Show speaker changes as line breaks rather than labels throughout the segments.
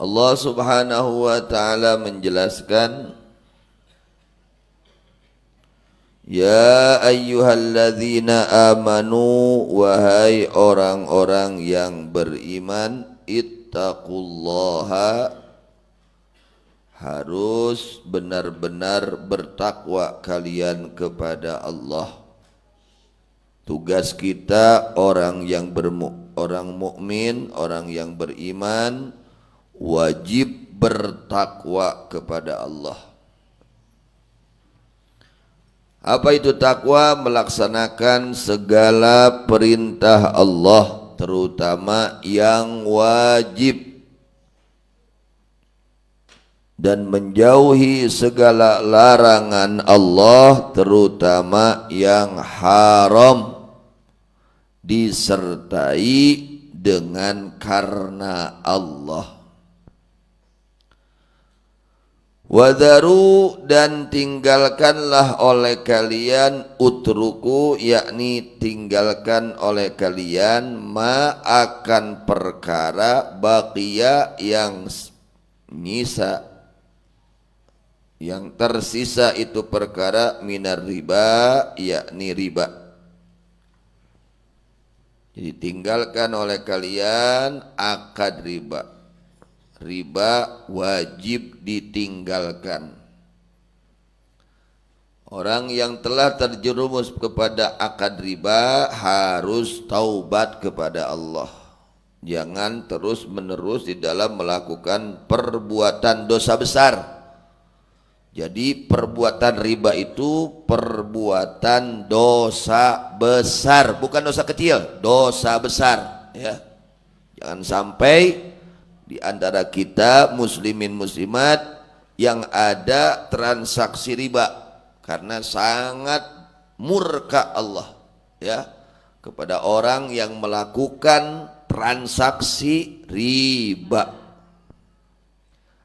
Allah Subhanahu wa ta'ala menjelaskan, ya ayyuhalladzina amanu, wahai orang-orang yang beriman, ittaqullaha, harus benar-benar bertakwa kalian kepada Allah. Tugas kita orang mukmin, orang yang beriman, wajib bertakwa kepada Allah. Apa itu takwa? Melaksanakan segala perintah Allah, terutama yang wajib, dan menjauhi segala larangan Allah, terutama yang haram, disertai dengan karena Allah. Wadharu, dan tinggalkanlah oleh kalian, utruku, yakni tinggalkan oleh kalian, ma akan perkara, baqiya yang nyisa, yang tersisa itu perkara, minar riba, yakni riba. Jadi tinggalkan oleh kalian akad riba. Riba wajib ditinggalkan. Orang yang telah terjerumus kepada akad riba harus taubat kepada Allah. Jangan terus menerus di dalam melakukan perbuatan dosa besar. Jadi perbuatan riba itu perbuatan dosa besar, bukan dosa kecil, dosa besar, ya. Jangan sampai di antara kita muslimin muslimat yang ada transaksi riba, karena sangat murka Allah, ya, kepada orang yang melakukan transaksi riba.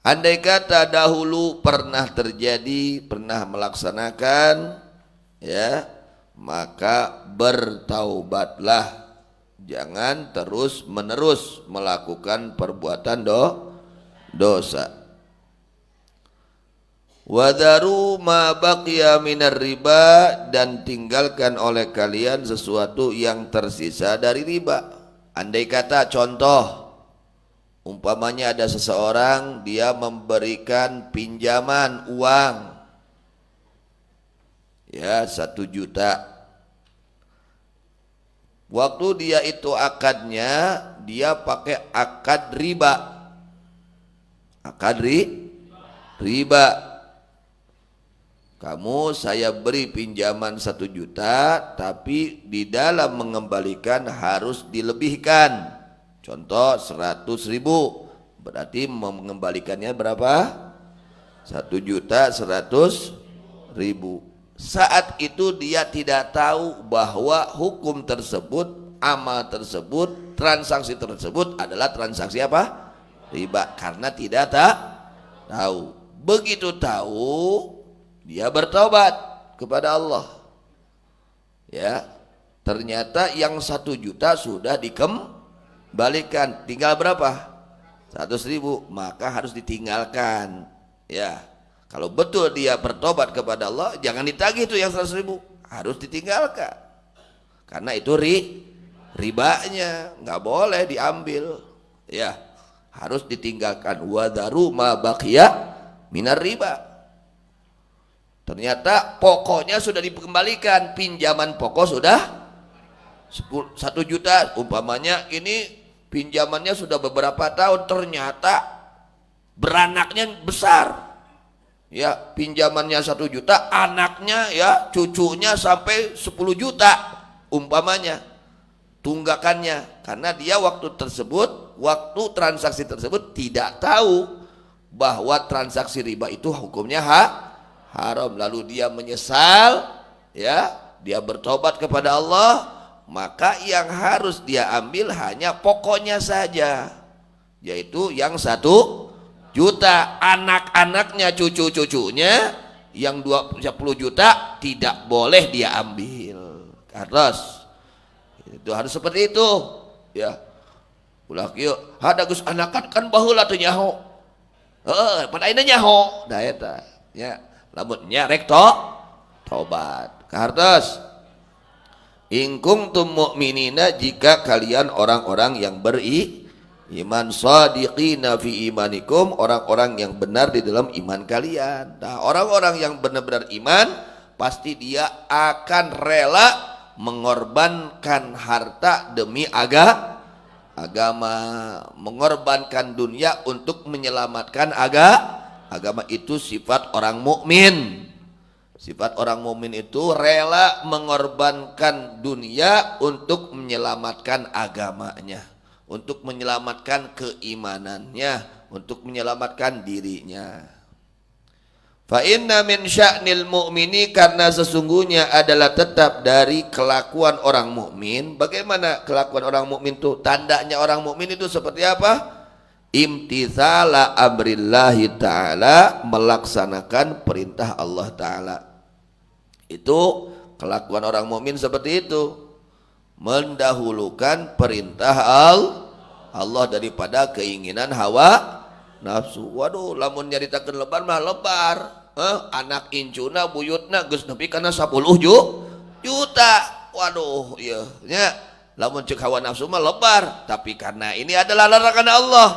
Andai kata dahulu pernah terjadi, pernah melaksanakan, ya, maka bertaubatlah. Jangan terus menerus melakukan perbuatan dosa. Wadharu ma baqiya minar riba, dan tinggalkan oleh kalian sesuatu yang tersisa dari riba. Andai kata contoh, umpamanya ada seseorang, dia memberikan pinjaman uang, ya, 1 juta. Waktu dia itu akadnya, dia pakai akad riba. Akad riba. Kamu saya beri pinjaman 1 juta, tapi di dalam mengembalikan harus dilebihkan. Contoh 100.000, berarti mengembalikannya berapa? 1.100.000. Saat itu dia tidak tahu bahwa hukum tersebut, amal tersebut, transaksi tersebut adalah transaksi apa? Riba, karena tidak tahu. Begitu tahu, dia bertobat kepada Allah. Ya, ternyata yang 1 juta sudah dikembalikan, tinggal berapa? 100.000, maka harus ditinggalkan. Ya. Kalau betul dia bertobat kepada Allah, jangan ditagih itu yang 100.000, harus ditinggalkan. Karena itu ribanya, nggak boleh diambil, ya, harus ditinggalkan. Wadharu ma baqiya minar riba. Ternyata pokoknya sudah dikembalikan, pinjaman pokok sudah 1 juta, umpamanya ini pinjamannya sudah beberapa tahun, ternyata beranaknya besar. Ya, pinjamannya 1 juta, anaknya, ya, cucunya sampai 10 juta umpamanya tunggakannya, karena dia waktu transaksi tersebut tidak tahu bahwa transaksi riba itu hukumnya haram. Lalu dia menyesal, ya, dia bertobat kepada Allah, maka yang harus dia ambil hanya pokoknya saja, yaitu yang 1 juta. Anak-anaknya, cucu-cucunya yang 10 juta tidak boleh dia ambil. Harus itu, harus seperti itu, ya. Ulah kieu hadagus anakan kan baheula teu nyaho, pada ayeuna nyaho da eta nya lamun nya rek tobat kahartos in kuntum mu'minina jika kalian orang-orang yang beriman shadiqina fi imanikum orang-orang yang benar di dalam iman kalian. Nah, orang-orang yang benar-benar iman pasti dia akan rela mengorbankan harta demi agama, mengorbankan dunia untuk menyelamatkan agama. Itu sifat orang mukmin. Sifat orang mukmin itu rela mengorbankan dunia untuk menyelamatkan agamanya, untuk menyelamatkan keimanannya, untuk menyelamatkan dirinya. Fa inna min sya'nil mu'mini karena sesungguhnya adalah tetap dari kelakuan orang mukmin. Bagaimana kelakuan orang mukmin itu? Tandanya orang mukmin itu seperti apa? Imtithala amrillahi ta'ala, melaksanakan perintah Allah Ta'ala. Itu kelakuan orang mukmin seperti itu, mendahulukan perintah Allah daripada keinginan hawa nafsu. Waduh, lamun nyaritakeun lebar mah lebar. Anak incuna buyutna geus nepi kana 10 juta. Waduh, ieu nya lamun ceuk hawa nafsu mah lebar, tapi karena ini adalah larangan Allah,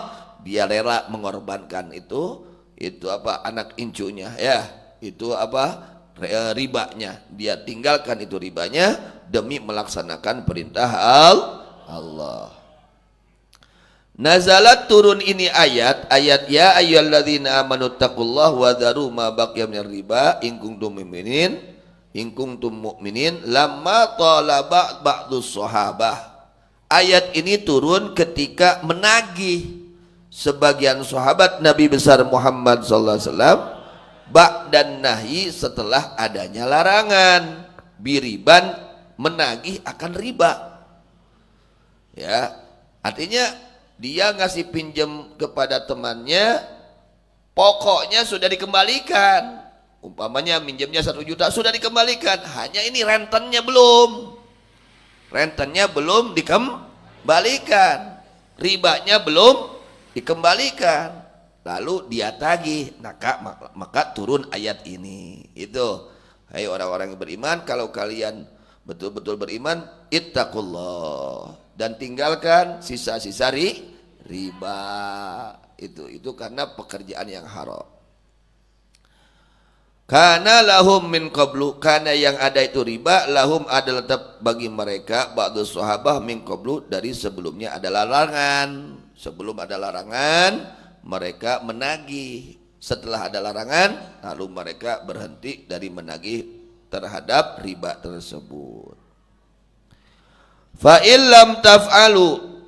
dia rela mengorbankan itu apa anak incunya ya, itu apa ribanya, dia tinggalkan itu ribanya demi melaksanakan perintah Allah. Nazalat turun ini ayat ya ayyuhalladzina amanu taqullaha wa dharu ma baqiya minar riba in kuntum mu'minin lamma talaba ba'dus sahabah. Ayat ini turun ketika menagih sebagian sahabat Nabi besar Muhammad sallallahu alaihi wasallam ba'dan nahyi setelah adanya larangan biriban, menagih akan riba. Ya, artinya dia ngasih pinjam kepada temannya, pokoknya sudah dikembalikan. Umpamanya minjamnya 1 juta sudah dikembalikan, hanya ini rentennya belum dikembalikan, ribanya belum dikembalikan. Lalu dia tagih, maka turun ayat ini. Itu, hai orang-orang yang beriman, kalau kalian betul-betul beriman, ittaqullah, dan tinggalkan sisa-sisa riba. Itu karena pekerjaan yang haram. Karena lahum min qablu, karena yang ada itu riba, lahum adalah tetap bagi mereka ba'du sahabah min qablu, dari sebelumnya ada larangan. Sebelum ada larangan mereka menagih, setelah ada larangan lalu mereka berhenti dari menagih terhadap riba tersebut. Fa illam taf'alu,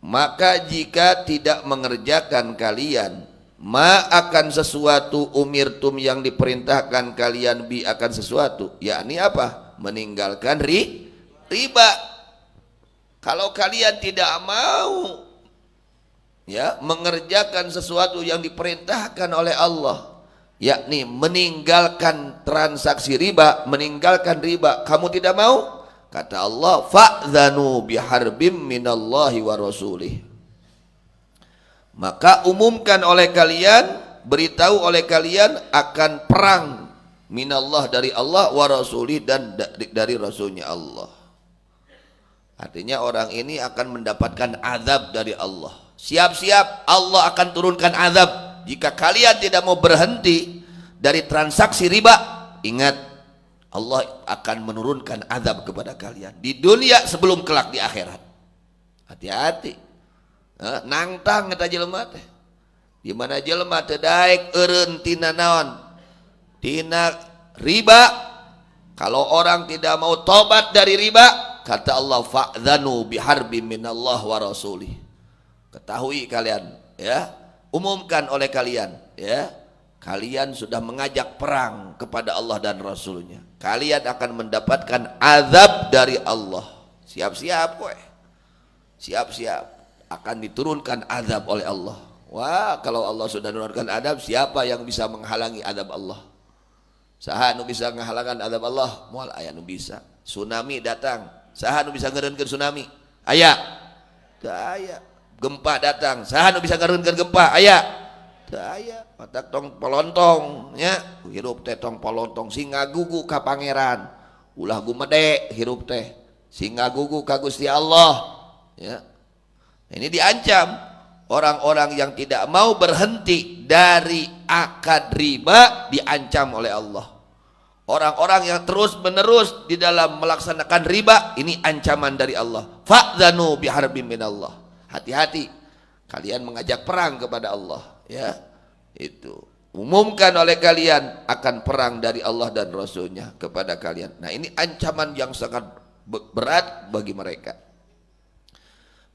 maka jika tidak mengerjakan kalian ma akan sesuatu umirtum yang diperintahkan kalian bi akan sesuatu, yakni apa? Meninggalkan riba. Kalau kalian tidak mau ya mengerjakan sesuatu yang diperintahkan oleh Allah, yakni meninggalkan transaksi riba, meninggalkan riba, kamu tidak mau, kata Allah, fa'dzanu biharbim minallahi wa rasulih, maka umumkan oleh kalian, beritahu oleh kalian akan perang minallah, dari Allah, wa rasulih, dan dari rasulnya Allah. Artinya orang ini akan mendapatkan azab dari Allah. Siap-siap Allah akan turunkan azab jika kalian tidak mau berhenti dari transaksi riba. Ingat, Allah akan menurunkan azab kepada kalian di dunia sebelum kelak di akhirat. Hati-hati. Nangtang eta jelema teh. Di mana jelema teu daek eureun tina naon? Tina riba. Kalau orang tidak mau tobat dari riba, kata Allah, fa'dzanu biharbin minallah wa rasulih. Ketahui kalian, ya, umumkan oleh kalian, ya, kalian sudah mengajak perang kepada Allah dan Rasulnya. Kalian akan mendapatkan azab dari Allah. Siap-siap, kowe. Siap-siap, akan diturunkan azab oleh Allah. Wah, kalau Allah sudah menurunkan azab, siapa yang bisa menghalangi azab Allah? Saha nu bisa menghalangi azab Allah? Moal aya nu bisa. Tsunami datang, saha nu bisa ngeureunkeun tsunami? Aya. Teu aya. Gempa datang, saha nu bisa ngareunkeun gempa? Aya. Daya matak tong polontong nya hirup teh tong polontong singa gugu ka pangeran ulah gumede hirup teh singa gugu ka Gusti Allah ya. Ini diancam orang-orang yang tidak mau berhenti dari akad riba, diancam oleh Allah. Orang-orang yang terus menerus di dalam melaksanakan riba, ini ancaman dari Allah. Fa'dzanu biharbin minallah. Hati-hati kalian mengajak perang kepada Allah ya. Itu umumkan oleh kalian akan perang dari Allah dan Rasulnya kepada kalian. Nah ini ancaman yang sangat berat bagi mereka.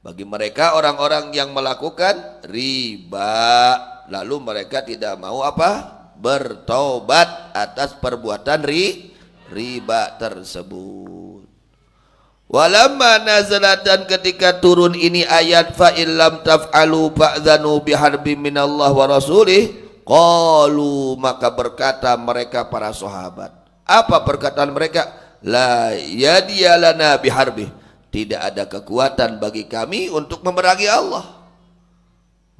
Bagi mereka orang-orang yang melakukan riba, lalu mereka tidak mau apa? Bertobat atas perbuatan riba tersebut. Walamma nazalat, dan ketika turun ini ayat fa illam taf'alu fa'dzanu biharbin minallah wa rasulih, qalu, maka berkata mereka para sahabat. Apa perkataan mereka? La yadiyalana biharbih, tidak ada kekuatan bagi kami untuk memerangi Allah.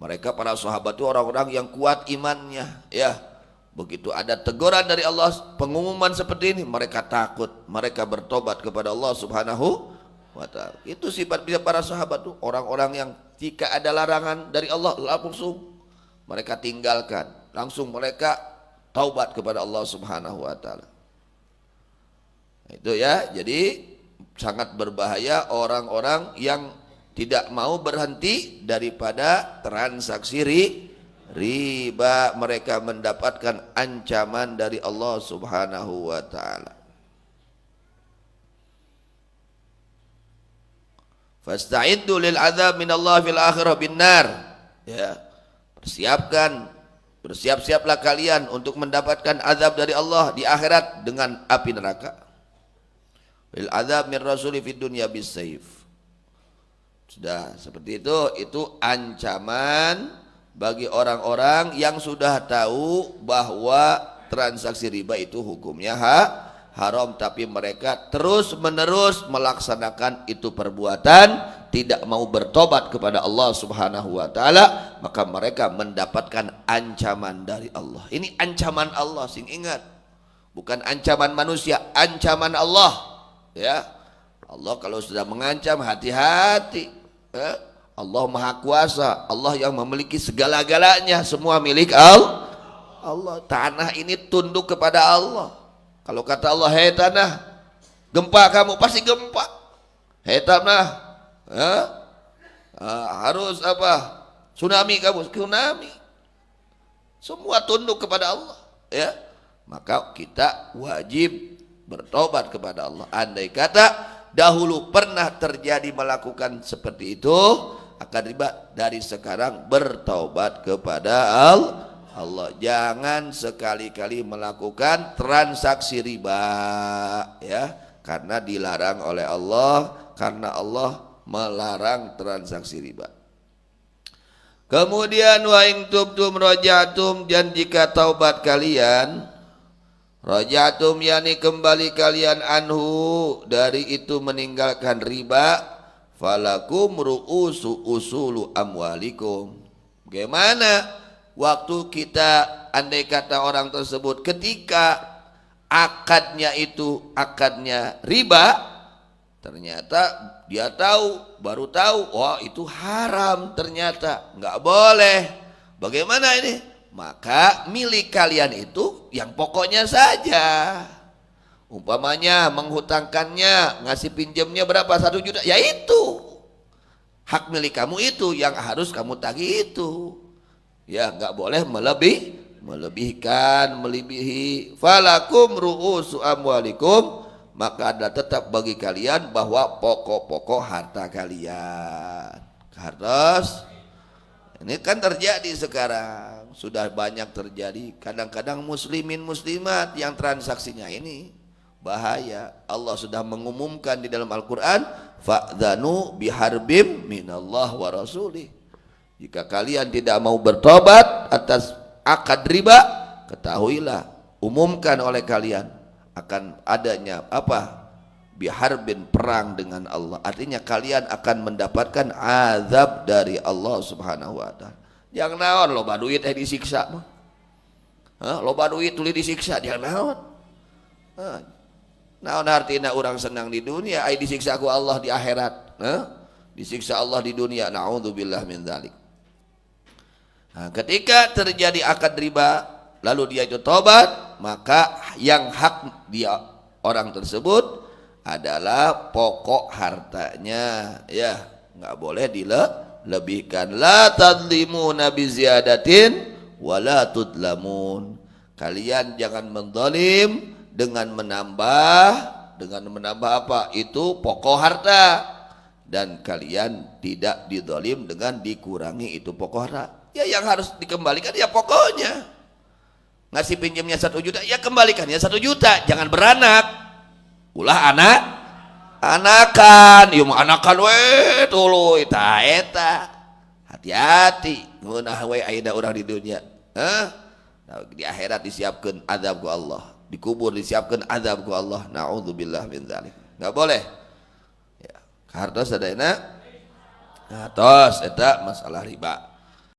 Mereka para sahabat itu orang-orang yang kuat imannya ya. Begitu ada teguran dari Allah, pengumuman seperti ini, mereka takut, mereka bertobat kepada Allah Subhanahu wa ta'ala. Itu sifat para sahabat itu, orang-orang yang jika ada larangan dari Allah langsung mereka tinggalkan, langsung mereka taubat kepada Allah Subhanahu wa ta'ala. Itu ya, jadi sangat berbahaya orang-orang yang tidak mau berhenti daripada transaksi riba, mereka mendapatkan ancaman dari Allah Subhanahu wa ta'ala. Fasta'iddu lil adzab min Allah fil akhirah bin nar ya. Bersiap-siaplah kalian untuk mendapatkan azab dari Allah di akhirat dengan api neraka. Lil adzab min rasuli fid dunya bis saif. Sudah seperti itu ancaman bagi orang-orang yang sudah tahu bahwa transaksi riba itu hukumnya haram, tapi mereka terus menerus melaksanakan itu perbuatan, tidak mau bertobat kepada Allah Subhanahu wa ta'ala, maka mereka mendapatkan ancaman dari Allah. Ini ancaman Allah, sing ingat, bukan ancaman manusia, ancaman Allah ya. Allah kalau sudah mengancam, hati-hati ya. Allah Maha Kuasa, Allah yang memiliki segala-galanya, semua milik Allah. Tanah ini tunduk kepada Allah. Kalau kata Allah, hei tanah, gempa kamu, pasti gempa. Hei tanah, harus apa? Tsunami kamu, tsunami. Semua tunduk kepada Allah ya. Maka kita wajib bertobat kepada Allah. Andai kata dahulu pernah terjadi melakukan seperti itu, akan riba, dari sekarang bertaubat kepada Allah. Jangan sekali-kali melakukan transaksi riba ya, karena dilarang oleh Allah, karena Allah melarang transaksi riba. Kemudian wa in tubtum rajatum, dan jika taubat kalian, rajatum yani kembali kalian anhu, dari itu meninggalkan riba, falakum ru'usu usulu amwalikum. Bagaimana waktu kita, andai kata orang tersebut ketika akadnya itu akadnya riba, ternyata dia baru tahu, wah itu haram, ternyata nggak boleh. Bagaimana ini? Maka milik kalian itu yang pokoknya saja. Umpamanya menghutangkannya, ngasih pinjamnya berapa, 1 juta, ya itu hak milik kamu, itu yang harus kamu tagih itu ya, nggak boleh melebihi. Falakum ru'usu amwalikum, maka ada tetap bagi kalian bahwa pokok-pokok harta kalian. Harus ini kan terjadi sekarang, sudah banyak terjadi. Kadang-kadang muslimin muslimat yang transaksinya ini bahaya. Allah sudah mengumumkan di dalam Al-Quran, fa'dzanu biharbim minallah wa rasulih. Jika kalian tidak mau bertobat atas akad riba, ketahuilah, umumkan oleh kalian akan adanya apa? Biharbin, perang dengan Allah. Artinya kalian akan mendapatkan azab dari Allah Subhanahu wa ta'ala. Yang naon loba duit disiksa mah. Loba duit tuluy disiksa yang naon. Naon artina orang senang di dunia ai disiksa ku Allah di akhirat. Disiksa Allah di dunia, naudzubillah min dzalik. Ketika terjadi akad riba lalu dia itu tobat, maka yang hak dia orang tersebut adalah pokok hartanya, ya nggak boleh dilebihkan. La tadzlimuna bi ziyadatin wala tudlamun. Kalian jangan menzalim dengan menambah apa? Itu pokok harta. Dan kalian tidak dizalim dengan dikurangi itu pokok harta. Ya yang harus dikembalikan ya pokoknya. Ngasih pinjamnya 1 juta, ya kembalikannya 1 juta. Jangan beranak. Ulah anakan, yuk anakan we tuluy eta. Hati-hati, ngeunah we ayeuna urang di dunia. Nah, di akhirat disiapkan azab ku Allah, di kubur disiapkan azab ku Allah. Naudzubillah min dzalik. Enggak boleh. Ya, hartos sadayana. Nah, tos eta masalah riba.